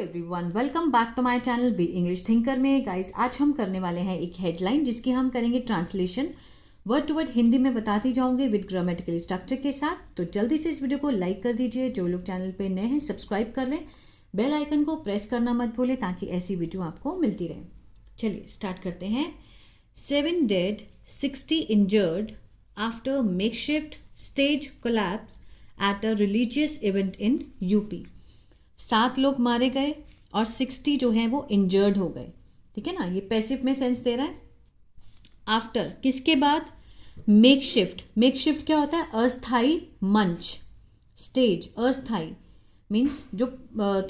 Everyone, welcome back to my channel B English Thinker में। Guys, आज हम करने वाले हैं एक हेडलाइन जिसकी हम करेंगे translation. Word to word Hindi में बताती जाऊंगी विद ग्रामेटिकल स्ट्रक्चर के साथ। तो जल्दी से इस वीडियो को लाइक कर दीजिए। जो लोग चैनल पे नए हैं सब्सक्राइब कर लें। बेल आइकन को प्रेस करना मत भूलें ताकि ऐसी वीडियो आपको मिलती रहे। चलिए स्टार्ट करते हैं। 7 dead 60 injured after makeshift stage collapse at a religious event in UP. 7 लोग मारे गए और 60 जो हैं वो इंजर्ड हो गए। ठीक है ना, ये पैसिव में सेंस दे रहा है। आफ्टर किसके बाद, मेकशिफ्ट। मेकशिफ्ट क्या होता है? अस्थाई मंच। स्टेज अस्थाई मीन्स जो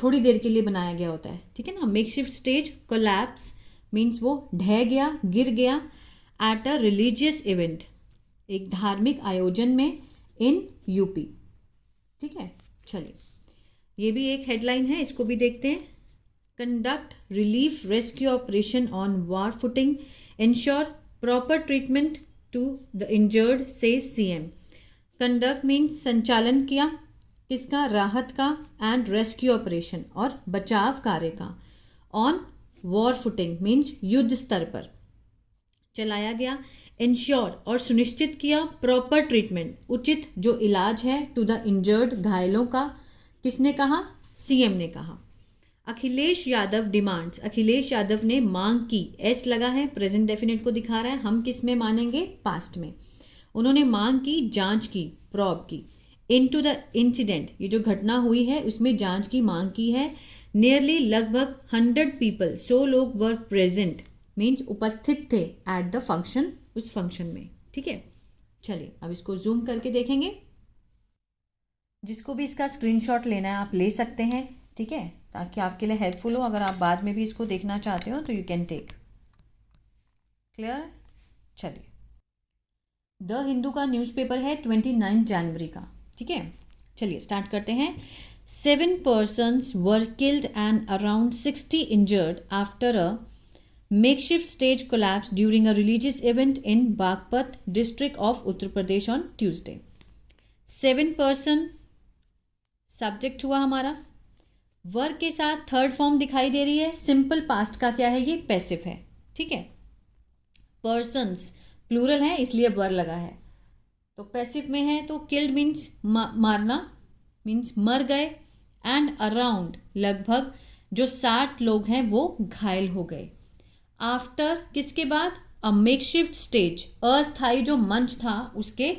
थोड़ी देर के लिए बनाया गया होता है। ठीक है ना। मेकशिफ्ट स्टेज कोलैप्स मीन्स वो ढह गया, गिर गया। एट अ रिलीजियस इवेंट, एक धार्मिक आयोजन में, इन यूपी। ठीक है, चलिए ये भी एक हेडलाइन है, इसको भी देखते हैं। Conduct relief rescue operation on war footing, ensure proper treatment to the injured से सीएम। कंडक्ट मीन्स संचालन किया, किसका? राहत का। एंड रेस्क्यू ऑपरेशन और बचाव कार्य का। ऑन वॉर फुटिंग मीन्स युद्ध स्तर पर चलाया गया। इंश्योर और सुनिश्चित किया, प्रॉपर ट्रीटमेंट उचित जो इलाज है, टू द इंजर्ड घायलों का। किसने कहा? सीएम ने कहा। अखिलेश यादव डिमांड्स, अखिलेश यादव ने मांग की। एस लगा है, प्रेजेंट डेफिनेट को दिखा रहा है। हम किस में मानेंगे? पास्ट में। उन्होंने मांग की, जांच की, प्रॉब की। इनटू द इंसिडेंट, ये जो घटना हुई है उसमें जांच की मांग की है। नियरली लगभग 100 पीपल, 100 लोग वर प्रेजेंट मीन्स उपस्थित थे एट द फंक्शन, उस फंक्शन में। ठीक है, चलिए अब इसको जूम करके देखेंगे। जिसको भी इसका स्क्रीनशॉट लेना है आप ले सकते हैं। ठीक है, ताकि आपके लिए हेल्पफुल हो। अगर आप बाद में भी इसको देखना चाहते हो तो यू कैन टेक। क्लियर? चलिए, द हिंदू का न्यूज़पेपर है 29 जनवरी का। ठीक है, चलिए स्टार्ट करते हैं। 7 persons were killed and around 60 injured after a makeshift stage collapse during a religious event in Bagpat district of Uttar Pradesh on Tuesday. 7 person subject हुआ हमारा। वर्ग के साथ थर्ड फॉर्म दिखाई दे रही है। सिंपल पास्ट का क्या है? ये पैसिव है। ठीक है, पर्सन्स प्लूरल है इसलिए वर्ग लगा है। तो पैसिव में है तो किल्ड मीन्स मारना, मीन्स मर गए। एंड अराउंड लगभग जो 60 लोग हैं वो घायल हो गए। आफ्टर किसके बाद? अ मेकशिफ्ट स्टेज, अस्थाई जो मंच था उसके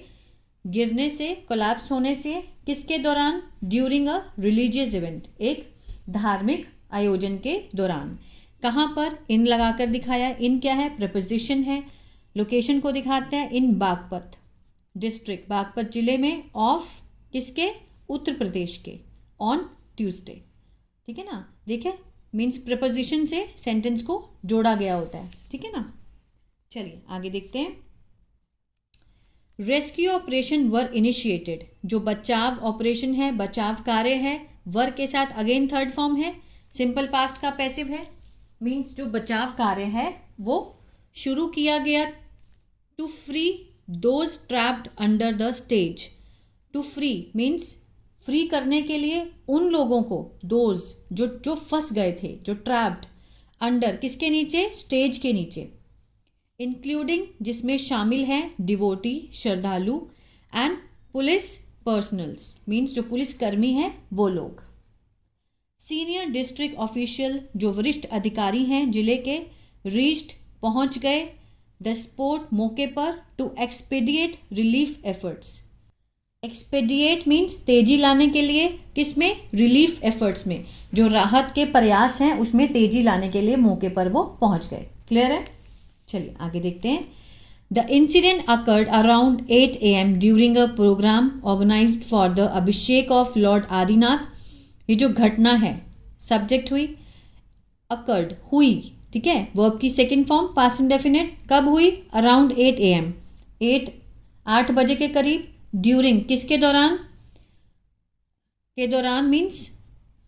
गिरने से, कोलैप्स होने से। किसके दौरान? ड्यूरिंग अ रिलीजियस इवेंट, एक धार्मिक आयोजन के दौरान। कहाँ पर? इन लगाकर दिखाया। इन क्या है? प्रपोजिशन है। लोकेशन को दिखाते हैं, इन बागपत डिस्ट्रिक्ट, बागपत जिले में, ऑफ किसके? उत्तर प्रदेश के, ऑन ट्यूसडे। ठीक है ना, देखिए मीन्स प्रपोजिशन से सेंटेंस को जोड़ा गया होता है। ठीक है ना, चलिए आगे देखते हैं। रेस्क्यू ऑपरेशन वर इनिशिएटेड, जो बचाव ऑपरेशन है, बचाव कार्य है। वर के साथ अगेन थर्ड फॉर्म है, सिंपल पास्ट का पैसिव है। मीन्स जो बचाव कार्य है वो शुरू किया गया। To free those trapped under the stage. To free means free करने के लिए उन लोगों को, दोज जो फंस गए थे, जो ट्रैप्ड अंडर किसके नीचे? स्टेज के नीचे। इंक्लूडिंग जिसमें शामिल हैं डिवोटी, श्रद्धालु। एंड पुलिस पर्सनल्स मीन्स जो पुलिस कर्मी हैं वो लोग। सीनियर डिस्ट्रिक्ट ऑफिशियल जो वरिष्ठ अधिकारी हैं जिले के, रीच्ड पहुंच गए, द स्पॉट मौके पर, टू एक्सपेडिएट रिलीफ एफर्ट्स। एक्सपेडिएट मीन्स तेजी लाने के लिए, किसमें? रिलीफ एफर्ट्स में, जो राहत के प्रयास हैं उसमें तेजी लाने के लिए मौके पर वो पहुंच गए। क्लियर है? चलिए आगे देखते हैं। The incident occurred around 8 AM during a program organized for the abhishek of Lord Adinath. ये जो घटना है, सब्जेक्ट हुई, अकर्ड हुई। ठीक है, वर्ब की सेकेंड फॉर्म पास्ट इंडेफिनिट। कब हुई? अराउंड 8 AM, 8 बजे के करीब। ड्यूरिंग किसके दौरान? के दौरान मीन्स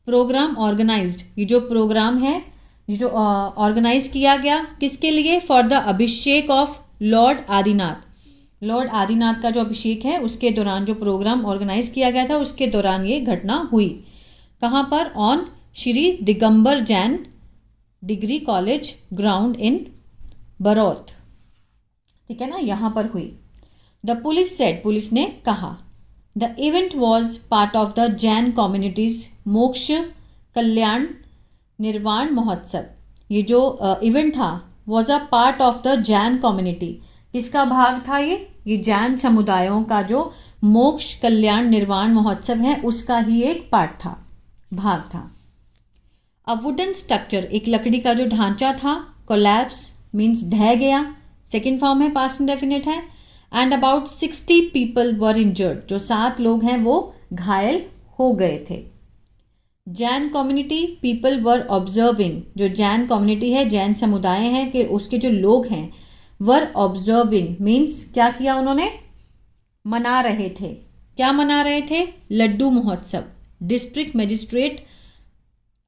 प्रोग्राम ऑर्गेनाइज्ड, ये जो प्रोग्राम है जो ऑर्गेनाइज किया गया, किसके लिए? For the abhishek of Lord Adinath. Lord Adinath का जो अभिषेक है उसके दौरान जो प्रोग्राम ऑर्गेनाइज किया गया था उसके दौरान ये घटना हुई। कहाँ पर? On Shri Digambar Jain degree college ground in Baraut, ठीक है ना, यहाँ पर हुई। द पुलिस सेड, पुलिस ने कहा, the event was part of the Jain communities मोक्ष कल्याण निर्वाण महोत्सव। ये जो इवेंट था was a part of the Jain community, किसका भाग था ये जैन समुदायों का जो मोक्ष कल्याण निर्वाण महोत्सव है उसका ही एक पार्ट था, भाग था। अ वुडन स्ट्रक्चर, एक लकड़ी का जो ढांचा था, कोलैप्स मीन्स ढह गया, सेकेंड फॉर्म है, पास्ट इंडेफिनिट है। And about 60 people were injured, जो 7 लोग हैं वो घायल हो गए थे। Jain community people were observing, जो जैन कम्युनिटी है, जैन समुदाय हैं कि उसके जो लोग हैं, वर ऑब्जर्विंग मीन्स क्या किया उन्होंने, मना रहे थे। क्या मना रहे थे, लड्डू महोत्सव। डिस्ट्रिक्ट मजिस्ट्रेट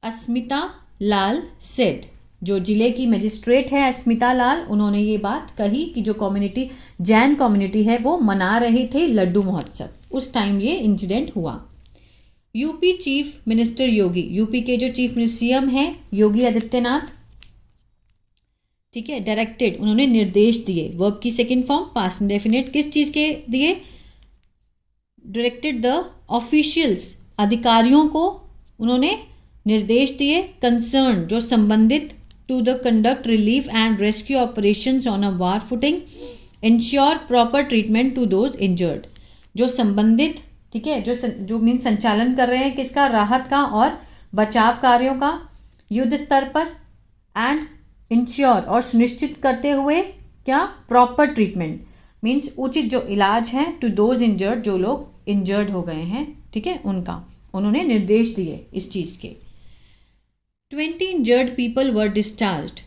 अस्मिता लाल सेड, जो जिले की मजिस्ट्रेट है अस्मिता लाल, उन्होंने ये बात कही कि जो कम्युनिटी जैन कम्युनिटी है वो मना रहे थे लड्डू महोत्सव, उस टाइम ये इंसिडेंट हुआ। यूपी चीफ मिनिस्टर योगी, यूपी के जो चीफ मिनिस्टर सीएम हैं योगी आदित्यनाथ, ठीक है, डायरेक्टेड, उन्होंने निर्देश दिए, वर्ब की सेकंड फॉर्म पास्ट इंडेफिनिट, किस चीज़ के दिए, डायरेक्टेड द ऑफिशियल्स, अधिकारियों को उन्होंने निर्देश दिए, कंसर्न, जो संबंधित, to the conduct relief and rescue operations on a war footing, ensure proper treatment to those injured, जो संबंधित, ठीक है, जो मीन संचालन कर रहे हैं किसका, राहत का और बचाव कार्यों का युद्ध स्तर पर, एंड इंश्योर, और सुनिश्चित करते हुए क्या, प्रॉपर ट्रीटमेंट मीन्स उचित जो इलाज है, टू दोज इंजर्ड, जो लोग इंजर्ड हो गए हैं, ठीक है, उनका उन्होंने निर्देश दिए इस चीज़ के। 20 इंजर्ड पीपल वर डिस्चार्ज्ड,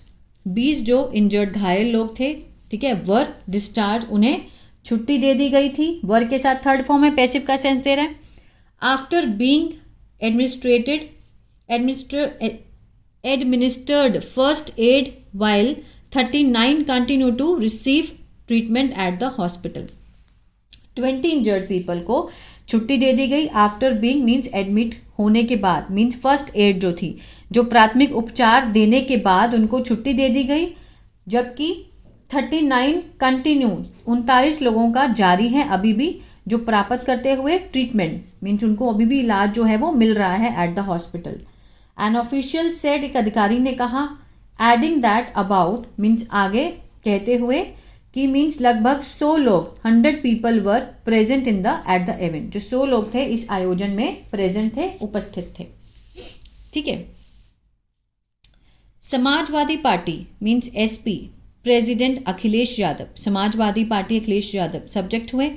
20 जो इंजर्ड घायल लोग थे, ठीक है, वर डिस्चार्ज, उन्हें छुट्टी दे दी गई थी। वर के साथ थर्ड फॉर्म है, पैसिव का सेंस दे रहा है। After being administered first aid while 39 continue to receive treatment at the hospital. 20 injured people को छुट्टी दे दी गई। आफ्टर बीइंग मीन्स एडमिट होने के बाद, मीन्स फर्स्ट एड जो थी, जो प्राथमिक उपचार देने के बाद उनको छुट्टी दे दी गई, जबकि 39 कंटिन्यू, 39 लोगों का जारी है अभी भी जो प्राप्त करते हुए ट्रीटमेंट, मीन्स उनको अभी भी इलाज जो है वो मिल रहा है at the hospital. An official said, एक अधिकारी ने कहा, एडिंग दैट अबाउट मीन्स आगे कहते हुए कि मीन्स लगभग 100 लोग, 100 people were present in the at the event, जो 100 लोग थे इस आयोजन में प्रेजेंट थे, उपस्थित थे, ठीक है। Samajwadi party means SP, president Akhilesh Yadav, Samajwadi party Akhilesh Yadav subject हुए।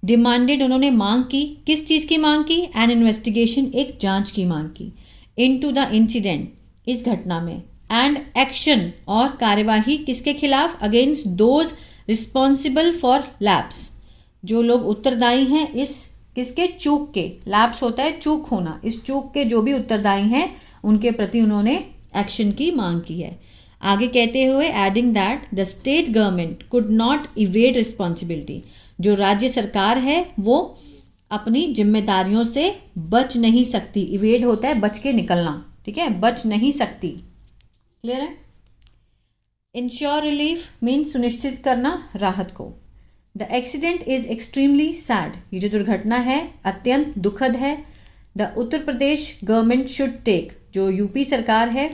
डिमांडेड, उन्होंने मांग की, किस चीज़ की मांग की, एन इन्वेस्टिगेशन, एक जांच की मांग की, इनटू द इंसिडेंट, इस घटना में, एंड एक्शन, और कार्यवाही किसके खिलाफ, against those responsible for lapse, जो लोग उत्तरदायी हैं इस किसके, चूक के, लैप्स होता है चूक होना, इस चूक के जो भी उत्तरदायी हैं उनके प्रति उन्होंने एक्शन की मांग की है। आगे कहते हुए adding that the state government could not evade responsibility, जो राज्य सरकार है वो अपनी जिम्मेदारियों से बच नहीं सकती, इवेड होता है बच के निकलना, ठीक है, बच नहीं सकती, क्लियर है। इंश्योर रिलीफ मीन्स सुनिश्चित करना राहत को। The accident is extremely sad, ये जो दुर्घटना है अत्यंत दुखद है। The Uttar Pradesh government should take, जो यूपी सरकार है,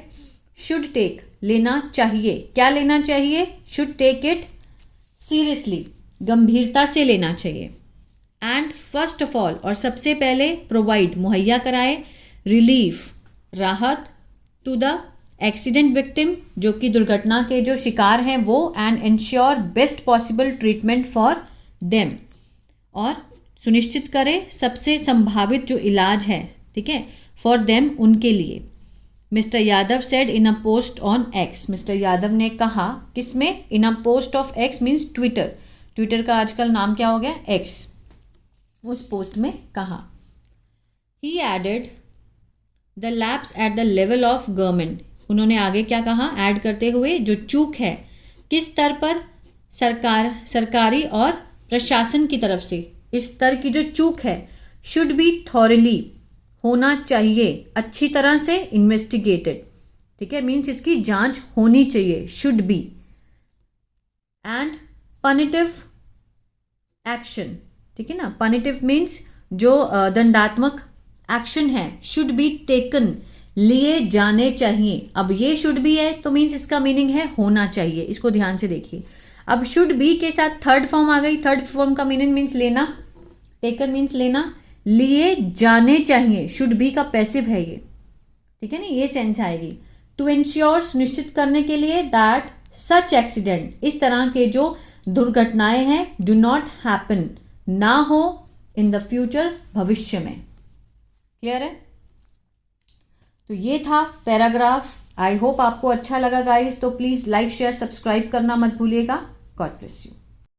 शुड टेक लेना चाहिए, क्या लेना चाहिए, शुड टेक इट सीरियसली, गंभीरता से लेना चाहिए। एंड फर्स्ट ऑफ ऑल, और सबसे पहले, प्रोवाइड, मुहैया कराए, रिलीफ, राहत, टू द एक्सीडेंट विक्टिम, जो कि दुर्घटना के जो शिकार हैं वो, and ensure best possible treatment for them, और सुनिश्चित करें सबसे संभावित जो इलाज है, ठीक है, फॉर देम, उनके लिए। Mister Yadav said in a post on X, mister Yadav ने कहा किसमें, in a post of X means Twitter, Twitter का आजकल नाम क्या हो गया, एक्स, उस पोस्ट में कहा। He added the lapse at the level of government, उन्होंने आगे क्या कहा, ऐड करते हुए जो चूक है किस स्तर पर, सरकारी और प्रशासन की तरफ से, इस स्तर की जो चूक है, शुड बी थॉरली, होना चाहिए, अच्छी तरह से इन्वेस्टिगेटेड, ठीक है, मीन्स इसकी जांच होनी चाहिए, शुड बी। एंड पनिटिव एक्शन, ठीक है ना, पनिटिव मीन्स जो दंडात्मक एक्शन है, शुड बी टेकन, लिए जाने चाहिए। अब ये शुड बी है तो मीन्स इसका मीनिंग है होना चाहिए, इसको ध्यान से देखिए। अब शुड बी के साथ थर्ड फॉर्म आ गई, थर्ड फॉर्म का मीनिंग मीन्स लेना, टेकन मीन्स लेना, लिए जाने चाहिए, शुड बी का पैसिव है ये, ठीक है ना, ये सेंस आएगी। टू इंश्योर, सुनिश्चित करने के लिए, दैट सच एक्सीडेंट, इस तरह के जो दुर्घटनाएं हैं, डू नॉट हैपन, ना हो, इन द फ्यूचर, भविष्य में। क्लियर है? तो ये था पैराग्राफ। आई होप आपको अच्छा लगा गाइस, तो प्लीज़ लाइक शेयर सब्सक्राइब करना मत भूलिएगा। God bless you.